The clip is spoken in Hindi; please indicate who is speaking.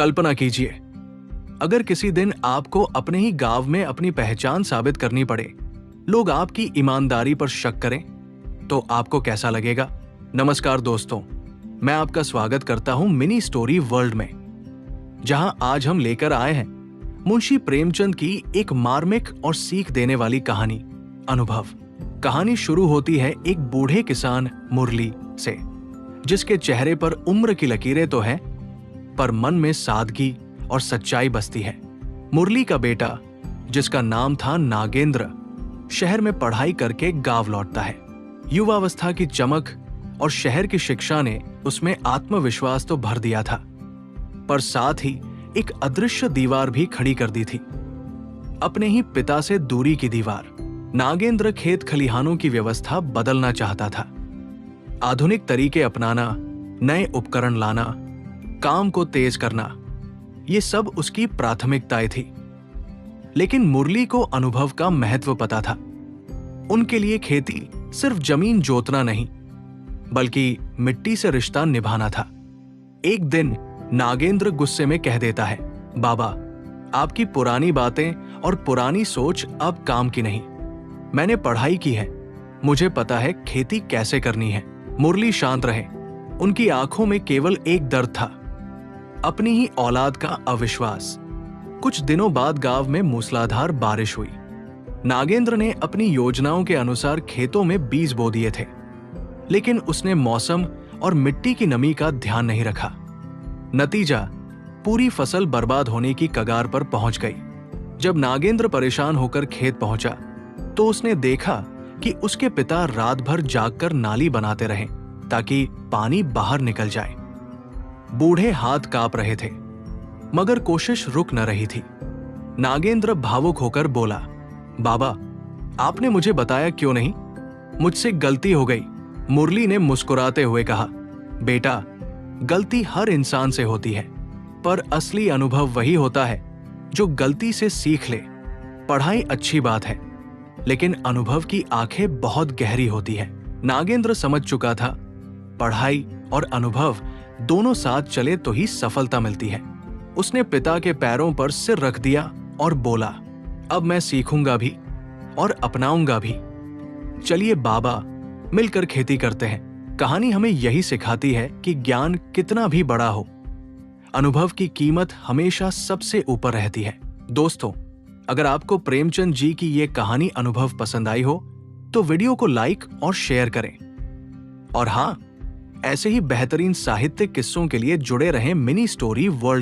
Speaker 1: कल्पना कीजिए, अगर किसी दिन आपको अपने ही गांव में अपनी पहचान साबित करनी पड़े, लोग आपकी ईमानदारी पर शक करें, तो आपको कैसा लगेगा? नमस्कार दोस्तों, मैं आपका स्वागत करता हूं मिनी स्टोरी वर्ल्ड में, जहां आज हम लेकर आए हैं मुंशी प्रेमचंद की एक मार्मिक और सीख देने वाली कहानी, अनुभव। कहानी शुरू होती है एक बूढ़े किसान मुरली से, जिसके चेहरे पर उम्र की लकीरें तो हैं, पर मन में सादगी और सच्चाई बसती है। मुरली का बेटा, जिसका नाम था नागेंद्र, शहर में पढ़ाई करके गांव लौटता है। युवावस्था की चमक और शहर की शिक्षा ने उसमें आत्मविश्वास तो भर दिया था, पर साथ ही एक अदृश्य दीवार भी खड़ी कर दी थी, अपने ही पिता से दूरी की दीवार। नागेंद्र खेत खलिहानों की व्यवस्था बदलना चाहता था, आधुनिक तरीके अपनाना, नए उपकरण लाना, काम को तेज करना, ये सब उसकी प्राथमिकताएं थी। लेकिन मुरली को अनुभव का महत्व पता था। उनके लिए खेती सिर्फ जमीन जोतना नहीं, बल्कि मिट्टी से रिश्ता निभाना था। एक दिन नागेंद्र गुस्से में कह देता है, बाबा, आपकी पुरानी बातें और पुरानी सोच अब काम की नहीं। मैंने पढ़ाई की है, मुझे पता है खेती कैसे करनी है। मुरली शांत रहे। उनकी आंखों में केवल एक दर्द था, अपनी ही औलाद का अविश्वास। कुछ दिनों बाद गांव में मूसलाधार बारिश हुई। नागेंद्र ने अपनी योजनाओं के अनुसार खेतों में बीज बो दिए थे, लेकिन उसने मौसम और मिट्टी की नमी का ध्यान नहीं रखा। नतीजा, पूरी फसल बर्बाद होने की कगार पर पहुंच गई। जब नागेंद्र परेशान होकर खेत पहुंचा, तो उसने देखा कि उसके पिता रात भर जागकर नाली बनाते रहे ताकि पानी बाहर निकल जाए। बूढ़े हाथ कांप रहे थे, मगर कोशिश रुक न रही थी। नागेंद्र भावुक होकर बोला, बाबा, आपने मुझे बताया क्यों नहीं? मुझसे गलती हो गई। मुरली ने मुस्कुराते हुए कहा, बेटा, गलती हर इंसान से होती है, पर असली अनुभव वही होता है जो गलती से सीख ले। पढ़ाई अच्छी बात है, लेकिन अनुभव की आंखें बहुत गहरी होती है। नागेंद्र समझ चुका था, पढ़ाई और अनुभव दोनों साथ चले तो ही सफलता मिलती है। उसने पिता के पैरों पर सिर रख दिया और बोला, अब मैं सीखूंगा भी और अपनाऊंगा भी। चलिए बाबा, मिलकर खेती करते हैं। कहानी हमें यही सिखाती है कि ज्ञान कितना भी बड़ा हो, अनुभव की कीमत हमेशा सबसे ऊपर रहती है। दोस्तों, अगर आपको प्रेमचंद जी की ये कहानी अनुभव पसंद आई हो, तो वीडियो को लाइक और शेयर करें। और हाँ, ऐसे ही बेहतरीन साहित्यिक किस्सों के लिए जुड़े रहें मिनी स्टोरी वर्ल्ड